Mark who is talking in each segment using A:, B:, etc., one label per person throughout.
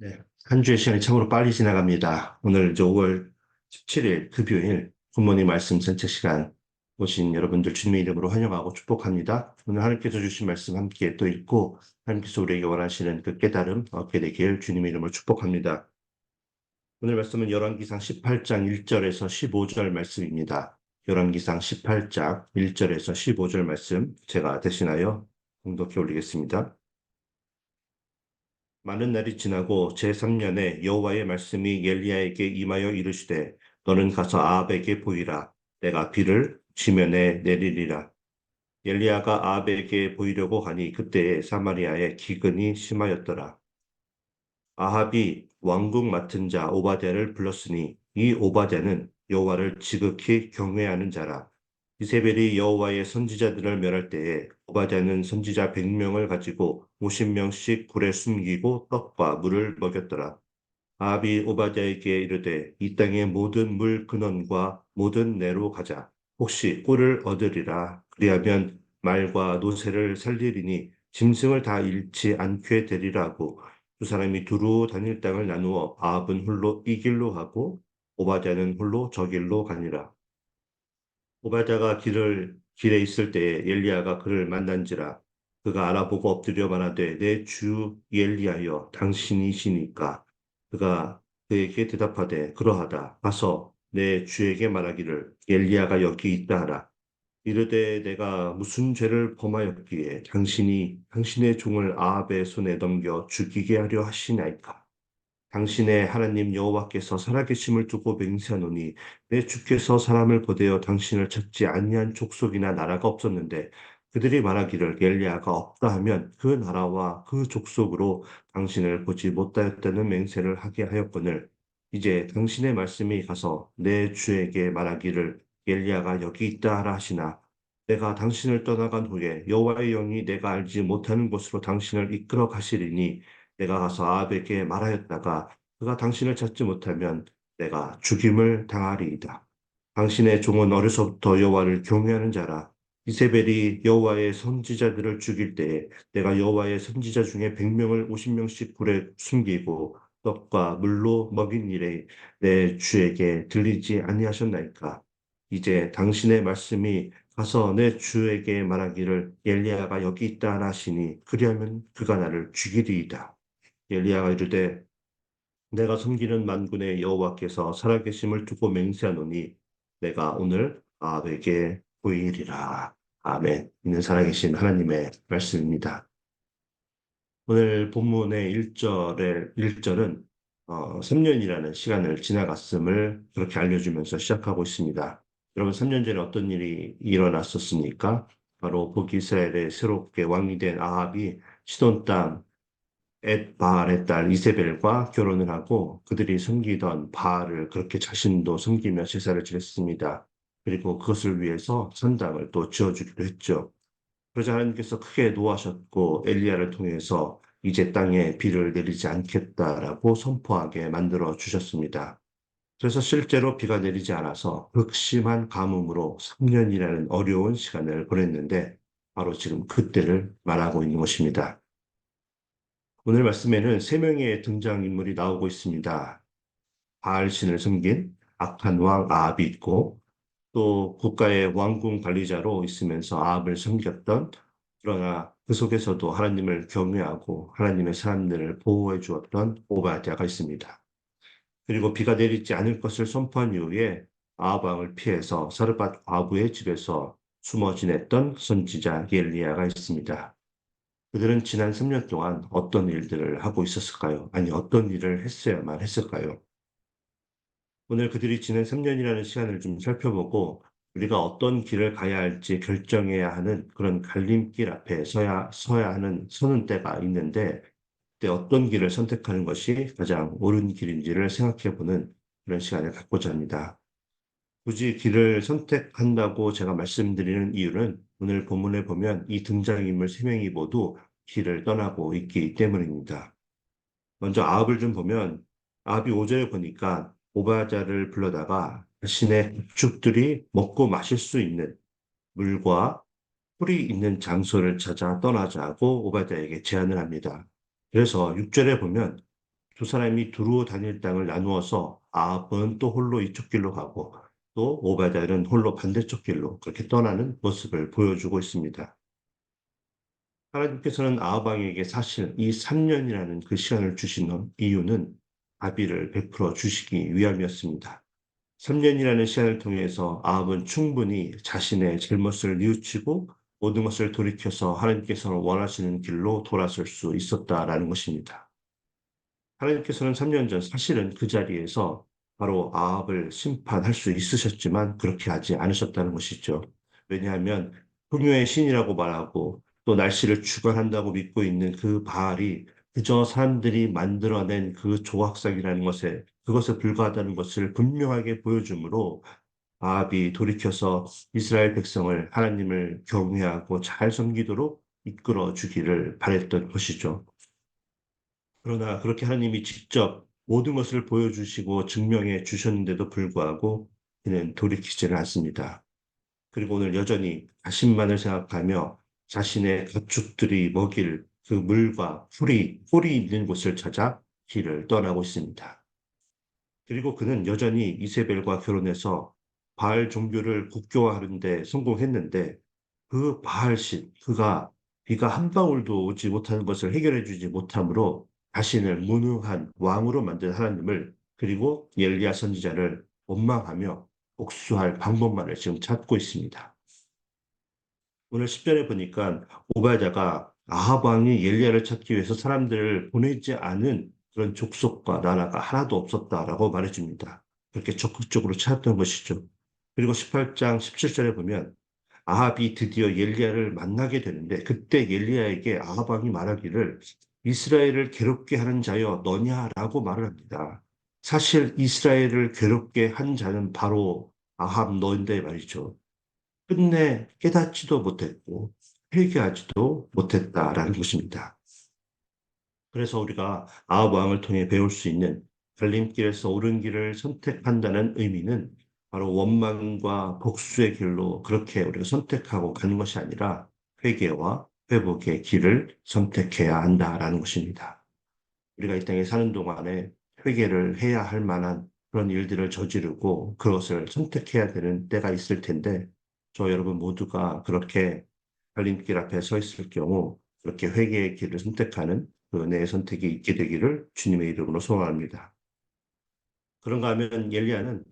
A: 네, 한 주의 시간이 참으로 빨리 지나갑니다. 오늘 이제 5월 17일 금요일 부모님 말씀 전체 시간 오신 여러분들 주님의 이름으로 환영하고 축복합니다. 오늘 하나님께서 주신 말씀 함께 또 읽고 하나님께서 우리에게 원하시는 그 깨달음 얻게 되길 주님의 이름으로 축복합니다. 오늘 말씀은 열왕기상 18장 1절에서 15절 말씀입니다. 열왕기상 18장 1절에서 15절 말씀 제가 대신하여 공독해 올리겠습니다. 많은 날이 지나고 제3년에 여호와의 말씀이 엘리야에게 임하여 이르시되 너는 가서 아합에게 보이라. 내가 비를 지면에 내리리라. 엘리야가 아합에게 보이려고 하니 그때에 사마리아에 기근이 심하였더라. 아합이 왕궁 맡은 자 오바댜를 불렀으니 이 오바댜는 여호와를 지극히 경외하는 자라. 이세벨이 여호와의 선지자들을 멸할 때에 오바댜는 선지자 100명을 가지고 50명씩 굴에 숨기고 떡과 물을 먹였더라. 아합이 오바댜에게 이르되 이 땅의 모든 물 근원과 모든 내로 가자. 혹시 꿀을 얻으리라. 그리하면 말과 노새를 살리리니 짐승을 다 잃지 않게 되리라 하고 두 사람이 두루 다닐 땅을 나누어 아합은 홀로 이 길로 하고 오바댜는 홀로 저 길로 가니라. 오바댜가 길에 있을 때에 엘리야가 그를 만난지라. 그가 알아보고 엎드려 말하되 내 주 엘리야여 당신이시니까. 그가 그에게 대답하되 그러하다. 가서 내 주에게 말하기를 엘리야가 여기 있다 하라. 이르되 내가 무슨 죄를 범하였기에 당신이 당신의 종을 아합의 손에 넘겨 죽이게 하려 하시나이까. 당신의 하나님 여호와께서 살아계심을 두고 맹세하노니 내 주께서 사람을 보내어 당신을 찾지 아니한 족속이나 나라가 없었는데 그들이 말하기를 엘리야가 없다 하면 그 나라와 그 족속으로 당신을 보지 못하였다는 맹세를 하게 하였거늘 이제 당신의 말씀이 가서 내 주에게 말하기를 엘리야가 여기 있다 하라 하시나 내가 당신을 떠나간 후에 여호와의 영이 내가 알지 못하는 곳으로 당신을 이끌어 가시리니 내가 가서 아합에게 말하였다가 그가 당신을 찾지 못하면 내가 죽임을 당하리이다. 당신의 종은 어려서부터 여호와를 경외하는 자라. 이세벨이 여호와의 선지자들을 죽일 때에 내가 여호와의 선지자 중에 100명을 50명씩 굴에 숨기고 떡과 물로 먹인 일에 내 주에게 들리지 아니하셨나이까. 이제 당신의 말씀이 가서 내 주에게 말하기를 엘리야가 여기 있다 하시니 그리하면 그가 나를 죽이리이다. 엘리야가 이르되 내가 섬기는 만군의 여호와께서 살아계심을 두고 맹세하노니 내가 오늘 아합에게 보이리라. 아멘. 있는 살아계신 하나님의 말씀입니다. 오늘 본문의 1절은 3년이라는 시간을 지나갔음을 그렇게 알려주면서 시작하고 있습니다. 여러분, 3년 전에 어떤 일이 일어났었습니까? 바로 북이스라엘의 새롭게 왕이 된 아합이 시돈 땅 엣바알의 딸 이세벨과 결혼을 하고 그들이 섬기던 바알을 그렇게 자신도 섬기며 제사를 지냈습니다. 그리고 그것을 위해서 산당을 또 지어주기도 했죠. 그러자 하나님께서 크게 노하셨고 엘리야를 통해서 이제 땅에 비를 내리지 않겠다라고 선포하게 만들어 주셨습니다. 그래서 실제로 비가 내리지 않아서 극심한 가뭄으로 3년이라는 어려운 시간을 보냈는데 바로 지금 그때를 말하고 있는 것입니다. 오늘 말씀에는 세 명의 등장인물이 나오고 있습니다. 바알 신을 섬긴 악한 왕 아합이 있고 또 국가의 왕궁 관리자로 있으면서 아합을 섬겼던 그러나 그 속에서도 하나님을 경외하고 하나님의 사람들을 보호해 주었던 오바댜가 있습니다. 그리고 비가 내리지 않을 것을 선포한 이후에 아합 왕을 피해서 사르밧 과부의 집에서 숨어 지냈던 선지자 엘리야가 있습니다. 그들은 지난 3년 동안 어떤 일들을 하고 있었을까요? 아니, 어떤 일을 했어야만 했을까요? 오늘 그들이 지난 3년이라는 시간을 좀 살펴보고 우리가 어떤 길을 가야 할지 결정해야 하는 그런 갈림길 앞에 서는 때가 있는데 그때 어떤 길을 선택하는 것이 가장 옳은 길인지를 생각해 보는 그런 시간을 갖고자 합니다. 굳이 길을 선택한다고 제가 말씀드리는 이유는 오늘 본문에 보면 이 등장인물 세 명이 모두 길을 떠나고 있기 때문입니다. 먼저 아합을 좀 보면 아합이 5절에 보니까 오바댜를 불러다가 자신의 가축들이 먹고 마실 수 있는 물과 풀이 있는 장소를 찾아 떠나자고 오바댜에게 제안을 합니다. 그래서 6절에 보면 두 사람이 두루 다닐 땅을 나누어서 아합은 또 홀로 이쪽 길로 가고 또 오바댜는 홀로 반대쪽 길로 그렇게 떠나는 모습을 보여주고 있습니다. 하나님께서는 아합 왕에게 사실 이 3년이라는 그 시간을 주신 이유는 아비를 베풀어 주시기 위함이었습니다. 3년이라는 시간을 통해서 아합은 충분히 자신의 잘못을 뉘우치고 모든 것을 돌이켜서 하나님께서 원하시는 길로 돌아설 수 있었다라는 것입니다. 하나님께서는 3년 전 사실은 그 자리에서 바로 아합을 심판할 수 있으셨지만 그렇게 하지 않으셨다는 것이죠. 왜냐하면 풍요의 신이라고 말하고 또 날씨를 주관한다고 믿고 있는 그 바알이 그저 사람들이 만들어낸 그 조각상이라는 것에 그것에 불과하다는 것을 분명하게 보여주므로 아합이 돌이켜서 이스라엘 백성을 하나님을 경외하고 잘 섬기도록 이끌어 주기를 바랬던 것이죠. 그러나 그렇게 하나님이 직접 모든 것을 보여주시고 증명해 주셨는데도 불구하고 그는 돌이키지를 않습니다. 그리고 오늘 여전히 자신만을 생각하며 자신의 가축들이 먹일 그 물과 풀이 있는 곳을 찾아 길을 떠나고 있습니다. 그리고 그는 여전히 이세벨과 결혼해서 바알 종교를 국교화하는 데 성공했는데 그 바알신, 그가 비가 한 방울도 오지 못하는 것을 해결해 주지 못함으로 자신을 무능한 왕으로 만든 하나님을 그리고 엘리야 선지자를 원망하며 복수할 방법만을 지금 찾고 있습니다. 오늘 10절에 보니까 오바댜가 아합 왕이 엘리야를 찾기 위해서 사람들을 보내지 않은 그런 족속과 나라가 하나도 없었다라고 말해줍니다. 그렇게 적극적으로 찾았던 것이죠. 그리고 18장 17절에 보면 아합이 드디어 엘리야를 만나게 되는데 그때 엘리야에게 아합 왕이 말하기를 이스라엘을 괴롭게 하는 자여 너냐라고 말을 합니다. 사실 이스라엘을 괴롭게 한 자는 바로 아합 너인데 말이죠. 끝내 깨닫지도 못했고 회개하지도 못했다라는 것입니다. 그래서 우리가 아합 왕을 통해 배울 수 있는 갈림길에서 옳은 길을 선택한다는 의미는 바로 원망과 복수의 길로 그렇게 우리가 선택하고 가는 것이 아니라 회개와 회복의 길을 선택해야 한다라는 것입니다. 우리가 이 땅에 사는 동안에 회개를 해야 할 만한 그런 일들을 저지르고 그것을 선택해야 되는 때가 있을 텐데 저 여러분 모두가 그렇게 갈림길 앞에 서 있을 경우 그렇게 회개의 길을 선택하는 그 은혜의 선택이 있게 되기를 주님의 이름으로 소원합니다. 그런가 하면 엘리야는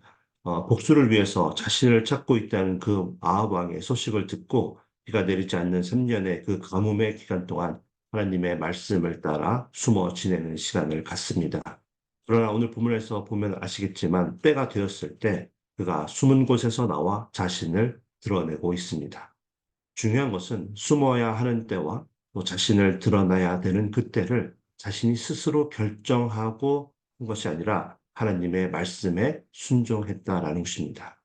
A: 복수를 위해서 자신을 찾고 있다는 그 아합 왕의 소식을 듣고 비가 내리지 않는 3년의 그 가뭄의 기간 동안 하나님의 말씀을 따라 숨어 지내는 시간을 갖습니다. 그러나 오늘 본문에서 보면 아시겠지만 때가 되었을 때 그가 숨은 곳에서 나와 자신을 드러내고 있습니다. 중요한 것은 숨어야 하는 때와 또 자신을 드러나야 되는 그때를 자신이 스스로 결정하고 한 것이 아니라 하나님의 말씀에 순종했다라는 것입니다.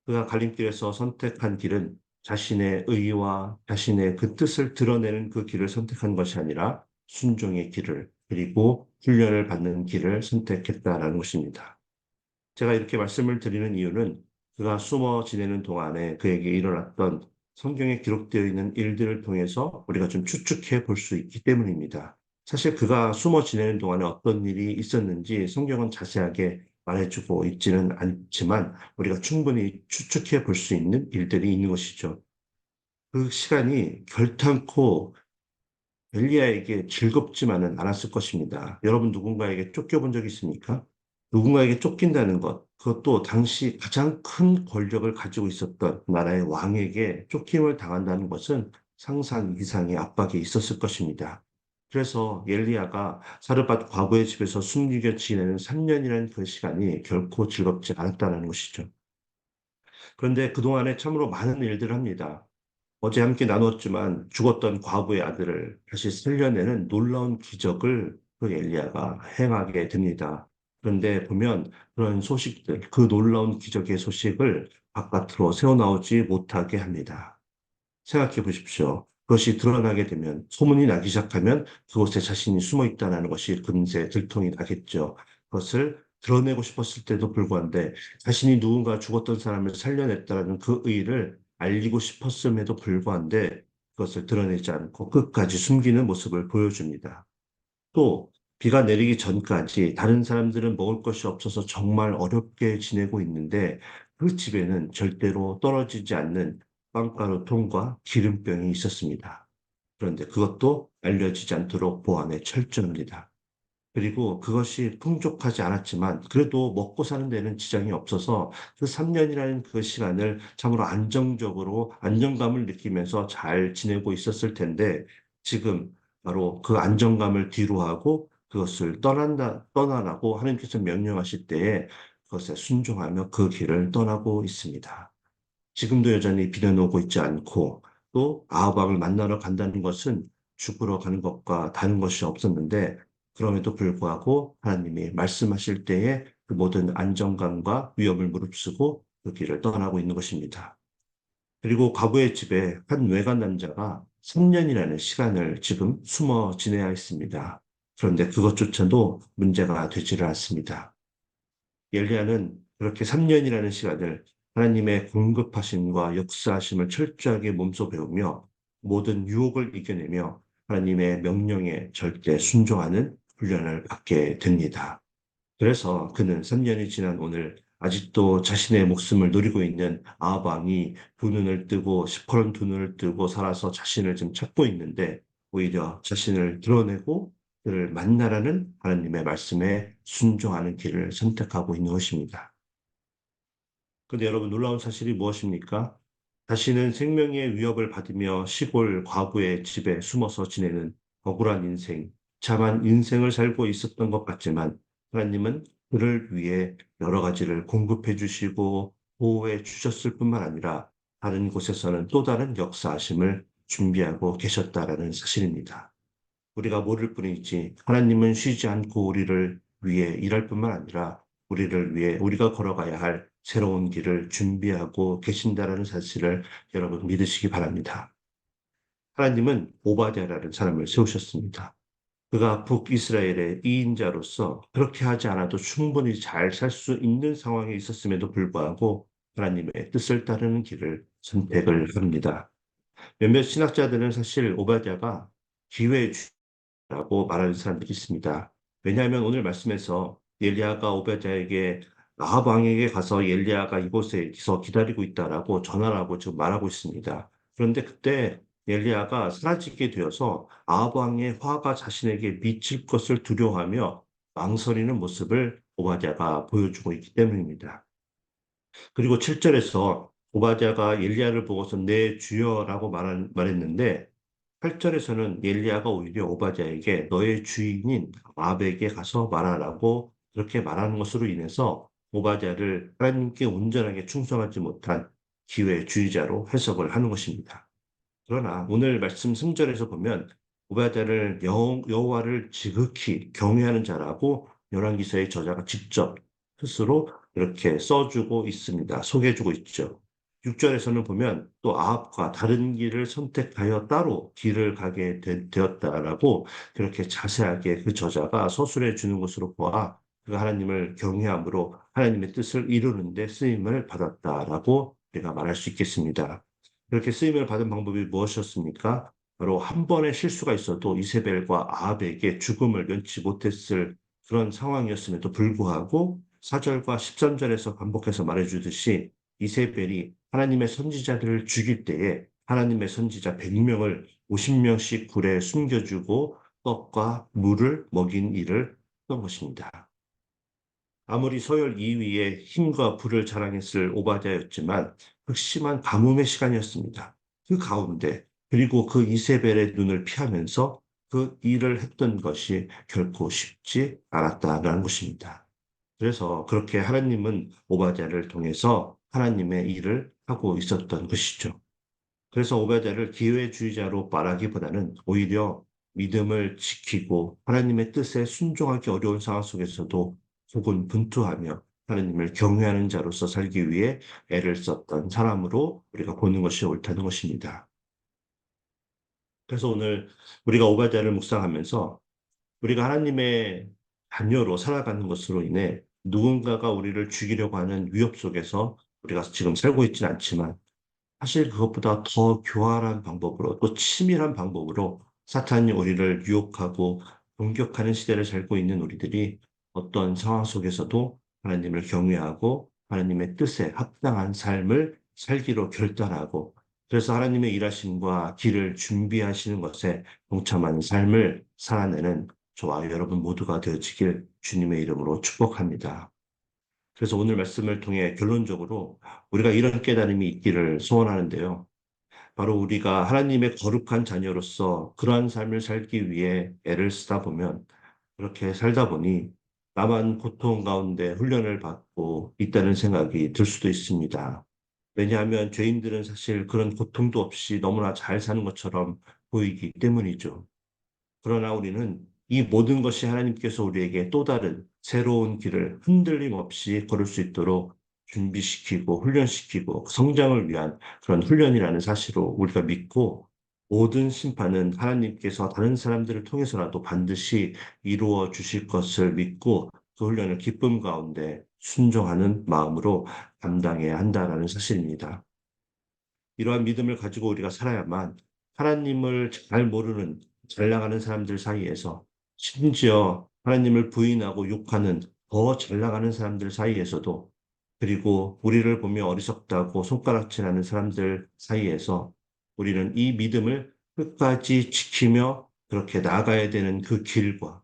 A: 그가 갈림길에서 선택한 길은 자신의 의와 자신의 그 뜻을 드러내는 그 길을 선택한 것이 아니라 순종의 길을 그리고 훈련을 받는 길을 선택했다라는 것입니다. 제가 이렇게 말씀을 드리는 이유는 그가 숨어 지내는 동안에 그에게 일어났던 성경에 기록되어 있는 일들을 통해서 우리가 좀 추측해 볼 수 있기 때문입니다. 사실 그가 숨어 지내는 동안에 어떤 일이 있었는지 성경은 자세하게 말해주고 있지는 않지만 우리가 충분히 추측해 볼 수 있는 일들이 있는 것이죠. 그 시간이 결탄코 엘리야에게 즐겁지만은 않았을 것입니다. 여러분 누군가에게 쫓겨본 적 있습니까? 누군가에게 쫓긴다는 것, 그것도 당시 가장 큰 권력을 가지고 있었던 나라의 왕에게 쫓김을 당한다는 것은 상상 이상의 압박이 있었을 것입니다. 그래서 엘리야가 사르밧 과부의 집에서 숨기겨 지내는 3년이라는 그 시간이 결코 즐겁지 않았다는 것이죠. 그런데 그동안에 참으로 많은 일들을 합니다. 어제 함께 나눴지만 죽었던 과부의 아들을 다시 살려내는 놀라운 기적을 그 엘리야가 행하게 됩니다. 그런데 보면 그런 소식들, 그 놀라운 기적의 소식을 바깥으로 새어나오지 못하게 합니다. 생각해 보십시오. 그것이 드러나게 되면 소문이 나기 시작하면 그곳에 자신이 숨어 있다는 것이 금세 들통이 나겠죠. 그것을 드러내고 싶었을 때도 불구한데 자신이 누군가 죽었던 사람을 살려냈다는 그 의의를 알리고 싶었음에도 불구한데 그것을 드러내지 않고 끝까지 숨기는 모습을 보여줍니다. 또 비가 내리기 전까지 다른 사람들은 먹을 것이 없어서 정말 어렵게 지내고 있는데 그 집에는 절대로 떨어지지 않는 빵가루통과 기름병이 있었습니다. 그런데 그것도 알려지지 않도록 보안에 철저합니다. 그리고 그것이 풍족하지 않았지만 그래도 먹고 사는 데는 지장이 없어서 그 3년이라는 그 시간을 참으로 안정적으로 안정감을 느끼면서 잘 지내고 있었을 텐데 지금 바로 그 안정감을 뒤로하고 그것을 떠나라고 하나님께서 명령하실 때에 그것에 순종하며 그 길을 떠나고 있습니다. 지금도 여전히 비는 오고 있지 않고 또 아합왕을 만나러 간다는 것은 죽으러 가는 것과 다른 것이 없었는데 그럼에도 불구하고 하나님이 말씀하실 때에 그 모든 안정감과 위협을 무릅쓰고 그 길을 떠나고 있는 것입니다. 그리고 과부의 집에 한 외간 남자가 3년이라는 시간을 지금 숨어 지내야 했습니다. 그런데 그것조차도 문제가 되지를 않습니다. 엘리야는 그렇게 3년이라는 시간을 하나님의 공급하심과 역사하심을 철저하게 몸소 배우며 모든 유혹을 이겨내며 하나님의 명령에 절대 순종하는 훈련을 받게 됩니다. 그래서 그는 3년이 지난 오늘 아직도 자신의 목숨을 노리고 있는 아합 왕이 두 눈을 뜨고 시퍼런 두 눈을 뜨고 살아서 자신을 지금 찾고 있는데 오히려 자신을 드러내고 그를 만나라는 하나님의 말씀에 순종하는 길을 선택하고 있는 것입니다. 근데 여러분 놀라운 사실이 무엇입니까? 자신은 생명의 위협을 받으며 시골 과부의 집에 숨어서 지내는 억울한 인생, 참한 인생을 살고 있었던 것 같지만 하나님은 그를 위해 여러 가지를 공급해 주시고 보호해 주셨을 뿐만 아니라 다른 곳에서는 또 다른 역사하심을 준비하고 계셨다라는 사실입니다. 우리가 모를 뿐이지 하나님은 쉬지 않고 우리를 위해 일할 뿐만 아니라 우리를 위해 우리가 걸어가야 할 새로운 길을 준비하고 계신다라는 사실을 여러분 믿으시기 바랍니다. 하나님은 오바댜라는 사람을 세우셨습니다. 그가 북이스라엘의 이인자로서 그렇게 하지 않아도 충분히 잘 살 수 있는 상황에 있었음에도 불구하고 하나님의 뜻을 따르는 길을 선택을 합니다. 몇몇 신학자들은 사실 오바댜가 기회의 라고 말하는 사람들이 있습니다. 왜냐하면 오늘 말씀에서 엘리야가 오베드에게 아합 왕에게 가서 엘리야가 이곳에서 기다리고 있다라고 전하라고 지금 말하고 있습니다. 그런데 그때 엘리야가 사라지게 되어서 아합 왕의 화가 자신에게 미칠 것을 두려워하며 망설이는 모습을 오바댜가 보여주고 있기 때문입니다. 그리고 7절에서 오바댜가 엘리야를 보고서 내 주여라고 말했는데 8절에서는 엘리야가 오히려 오바댜에게 너의 주인인 아합에게 가서 말하라고 그렇게 말하는 것으로 인해서 오바댜를 하나님께 온전하게 충성하지 못한 기회주의자로 해석을 하는 것입니다. 그러나 오늘 말씀 3절에서 보면 오바댜를 여호와를 지극히 경외하는 자라고 열왕기서의 저자가 직접 스스로 이렇게 써주고 있습니다. 소개해주고 있죠. 6절에서는 보면 또 아합과 다른 길을 선택하여 따로 길을 가게 되었다라고 그렇게 자세하게 그 저자가 서술해 주는 것으로 보아 그가 하나님을 경외함으로 하나님의 뜻을 이루는 데 쓰임을 받았다라고 우리가 말할 수 있겠습니다. 그렇게 쓰임을 받은 방법이 무엇이었습니까? 바로 한 번의 실수가 있어도 이세벨과 아합에게 죽음을 면치 못했을 그런 상황이었음에도 불구하고 4절과 13절에서 반복해서 말해주듯이 이세벨이 하나님의 선지자들을 죽일 때에 하나님의 선지자 100명을 50명씩 굴에 숨겨주고 떡과 물을 먹인 일을 했던 것입니다. 아무리 서열 2위에 힘과 부를 자랑했을 오바댜였지만 극심한 가뭄의 시간이었습니다. 그 가운데 그리고 그 이세벨의 눈을 피하면서 그 일을 했던 것이 결코 쉽지 않았다라는 것입니다. 그래서 그렇게 하나님은 오바댜를 통해서 하나님의 일을 하고 있었던 것이죠. 그래서 오베드를 기회주의자로 말하기보다는 오히려 믿음을 지키고 하나님의 뜻에 순종하기 어려운 상황 속에서도 고군분투하며 하나님을 경외하는 자로서 살기 위해 애를 썼던 사람으로 우리가 보는 것이 옳다는 것입니다. 그래서 오늘 우리가 오베드를 묵상하면서 우리가 하나님의 자녀로 살아가는 것으로 인해 누군가가 우리를 죽이려고 하는 위협 속에서 우리가 지금 살고 있지는 않지만 사실 그것보다 더 교활한 방법으로 또 치밀한 방법으로 사탄이 우리를 유혹하고 공격하는 시대를 살고 있는 우리들이 어떤 상황 속에서도 하나님을 경외하고 하나님의 뜻에 합당한 삶을 살기로 결단하고 그래서 하나님의 일하심과 길을 준비하시는 것에 동참하는 삶을 살아내는 저와 여러분 모두가 되어지길 주님의 이름으로 축복합니다. 그래서 오늘 말씀을 통해 결론적으로 우리가 이런 깨달음이 있기를 소원하는데요. 바로 우리가 하나님의 거룩한 자녀로서 그러한 삶을 살기 위해 애를 쓰다 보면 그렇게 살다 보니 나만 고통 가운데 훈련을 받고 있다는 생각이 들 수도 있습니다. 왜냐하면 죄인들은 사실 그런 고통도 없이 너무나 잘 사는 것처럼 보이기 때문이죠. 그러나 우리는 이 모든 것이 하나님께서 우리에게 또 다른 새로운 길을 흔들림 없이 걸을 수 있도록 준비시키고 훈련시키고 성장을 위한 그런 훈련이라는 사실을 우리가 믿고 모든 심판은 하나님께서 다른 사람들을 통해서라도 반드시 이루어 주실 것을 믿고 그 훈련을 기쁨 가운데 순종하는 마음으로 감당해야 한다라는 사실입니다. 이러한 믿음을 가지고 우리가 살아야만 하나님을 잘 모르는 잘 나가는 사람들 사이에서 심지어 하나님을 부인하고 욕하는 더 잘 나가는 사람들 사이에서도 그리고 우리를 보며 어리석다고 손가락질하는 사람들 사이에서 우리는 이 믿음을 끝까지 지키며 그렇게 나아가야 되는 그 길과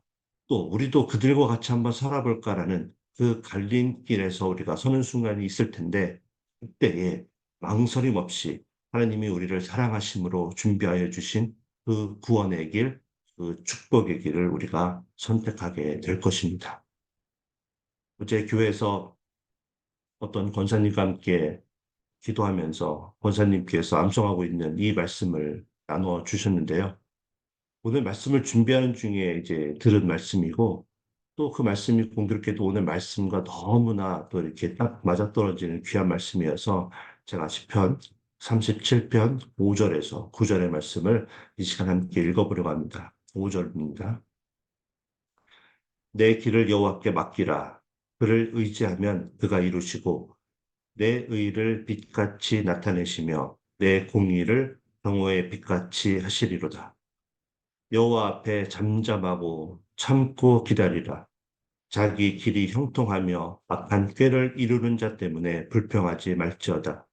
A: 또 우리도 그들과 같이 한번 살아볼까라는 그 갈림길에서 우리가 서는 순간이 있을 텐데 그때에 망설임 없이 하나님이 우리를 사랑하심으로 준비하여 주신 그 구원의 길, 그 축복의 길을 우리가 선택하게 될 것입니다. 어제 교회에서 어떤 권사님과 함께 기도하면서 권사님께서 암송하고 있는 이 말씀을 나누어 주셨는데요. 오늘 말씀을 준비하는 중에 이제 들은 말씀이고 또 그 말씀이 공교롭게도 오늘 말씀과 너무나 또 이렇게 딱 맞아떨어지는 귀한 말씀이어서 제가 시편 37편 5절에서 9절의 말씀을 이 시간 함께 읽어보려고 합니다. 5절입니다. 내 길을 여호와께 맡기라. 그를 의지하면 그가 이루시고 내 의를 빛같이 나타내시며 내 공의를 경호의 빛같이 하시리로다. 여호와 앞에 잠잠하고 참고 기다리라. 자기 길이 형통하며 악한 꾀를 이루는 자 때문에 불평하지 말지어다.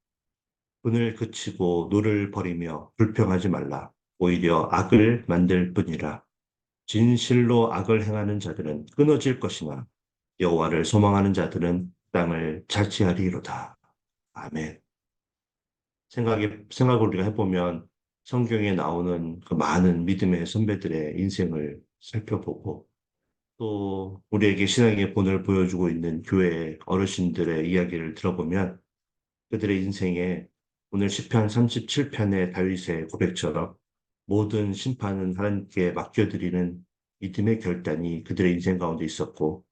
A: 분을 그치고 노를 버리며 불평하지 말라. 오히려 악을 만들 뿐이라. 진실로 악을 행하는 자들은 끊어질 것이나 여호와를 소망하는 자들은 땅을 차지하리로다. 아멘. 생각을 우리가 해보면 성경에 나오는 그 많은 믿음의 선배들의 인생을 살펴보고 또 우리에게 신앙의 본을 보여주고 있는 교회 어르신들의 이야기를 들어보면 그들의 인생에 오늘 시편 37편의 다윗의 고백처럼 모든 심판은 하나님께 맡겨드리는 믿음의 결단이 그들의 인생 가운데 있었고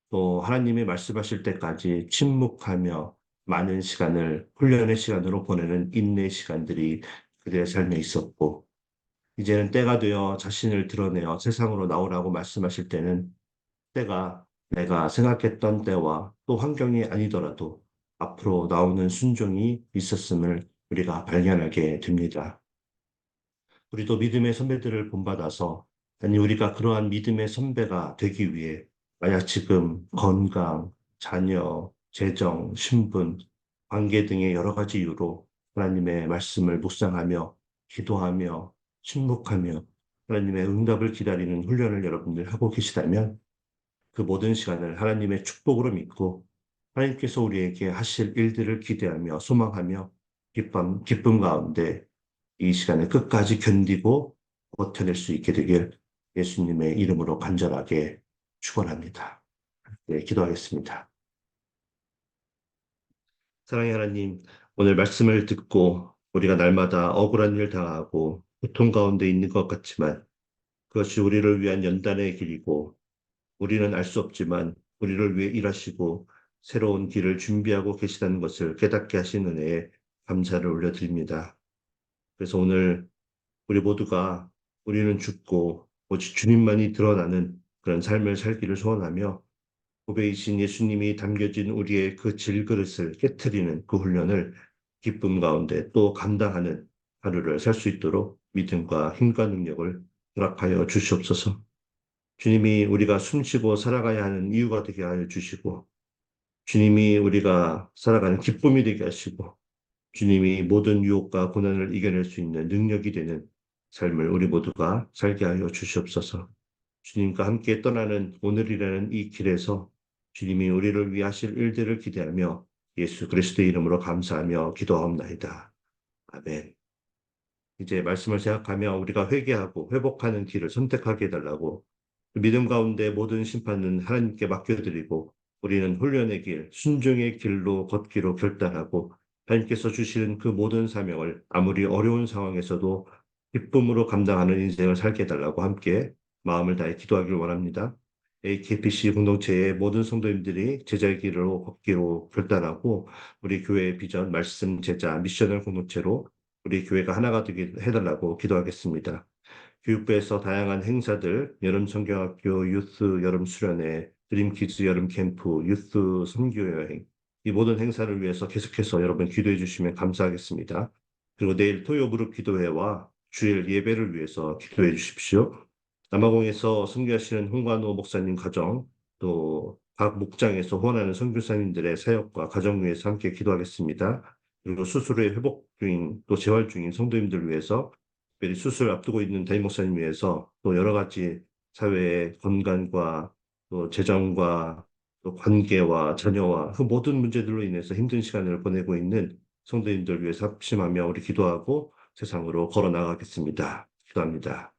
A: 또 하나님이 말씀하실 때까지 침묵하며 많은 시간을 훈련의 시간으로 보내는 인내 시간들이 그들의 삶에 있었고 이제는 때가 되어 자신을 드러내어 세상으로 나오라고 말씀하실 때는 때가 내가 생각했던 때와 또 환경이 아니더라도 앞으로 나오는 순종이 있었음을 우리가 발견하게 됩니다. 우리도 믿음의 선배들을 본받아서 아니 우리가 그러한 믿음의 선배가 되기 위해 만약 지금 건강, 자녀, 재정, 신분, 관계 등의 여러 가지 이유로 하나님의 말씀을 묵상하며 기도하며 침묵하며 하나님의 응답을 기다리는 훈련을 여러분들 하고 계시다면 그 모든 시간을 하나님의 축복으로 믿고 하나님께서 우리에게 하실 일들을 기대하며 소망하며 기쁨 가운데 이 시간을 끝까지 견디고 버텨낼 수 있게 되길 예수님의 이름으로 간절하게 축원합니다. 네, 기도하겠습니다. 사랑의 하나님, 오늘 말씀을 듣고 우리가 날마다 억울한 일 당하고 고통 가운데 있는 것 같지만 그것이 우리를 위한 연단의 길이고 우리는 알 수 없지만 우리를 위해 일하시고 새로운 길을 준비하고 계시다는 것을 깨닫게 하신 은혜에 감사를 올려드립니다. 그래서 오늘 우리 모두가 우리는 죽고 오직 주님만이 드러나는 그런 삶을 살기를 소원하며 고배이신 예수님이 담겨진 우리의 그 질그릇을 깨트리는 그 훈련을 기쁨 가운데 또 감당하는 하루를 살 수 있도록 믿음과 힘과 능력을 허락하여 주시옵소서. 주님이 우리가 숨쉬고 살아가야 하는 이유가 되게 하여 주시고, 주님이 우리가 살아가는 기쁨이 되게 하시고, 주님이 모든 유혹과 고난을 이겨낼 수 있는 능력이 되는 삶을 우리 모두가 살게 하여 주시옵소서. 주님과 함께 떠나는 오늘이라는 이 길에서 주님이 우리를 위하실 일들을 기대하며 예수 그리스도의 이름으로 감사하며 기도하옵나이다. 아멘. 이제 말씀을 생각하며 우리가 회개하고 회복하는 길을 선택하게 해달라고 믿음 가운데 모든 심판은 하나님께 맡겨드리고 우리는 훈련의 길, 순종의 길로 걷기로 결단하고 하나님께서 주시는 그 모든 사명을 아무리 어려운 상황에서도 기쁨으로 감당하는 인생을 살게 해달라고 함께 마음을 다해 기도하길 원합니다. AKPC 공동체의 모든 성도님들이 제자의 길로 걷기로 결단하고 우리 교회의 비전, 말씀, 제자, 미션을 공동체로 우리 교회가 하나가 되게 해달라고 기도하겠습니다. 교육부에서 다양한 행사들, 여름 성경학교 유스 여름 수련회, 드림키즈 여름 캠프, 유스 선교 여행, 이 모든 행사를 위해서 계속해서 여러분 기도해 주시면 감사하겠습니다. 그리고 내일 토요 무릎 기도회와 주일 예배를 위해서 기도해 주십시오. 남아공에서 선교하시는 홍관호 목사님 가정, 또 각 목장에서 후원하는 선교사님들의 사역과 가정 위해서 함께 기도하겠습니다. 그리고 수술의 회복 중인 또 재활 중인 성도님들 위해서 특별히 수술 앞두고 있는 담임 목사님 위해서 또 여러 가지 사회의 건강과 또 재정과 또 관계와 자녀와 그 모든 문제들로 인해서 힘든 시간을 보내고 있는 성도님들 위해서 합심하며 우리 기도하고 세상으로 걸어 나가겠습니다. 기도합니다.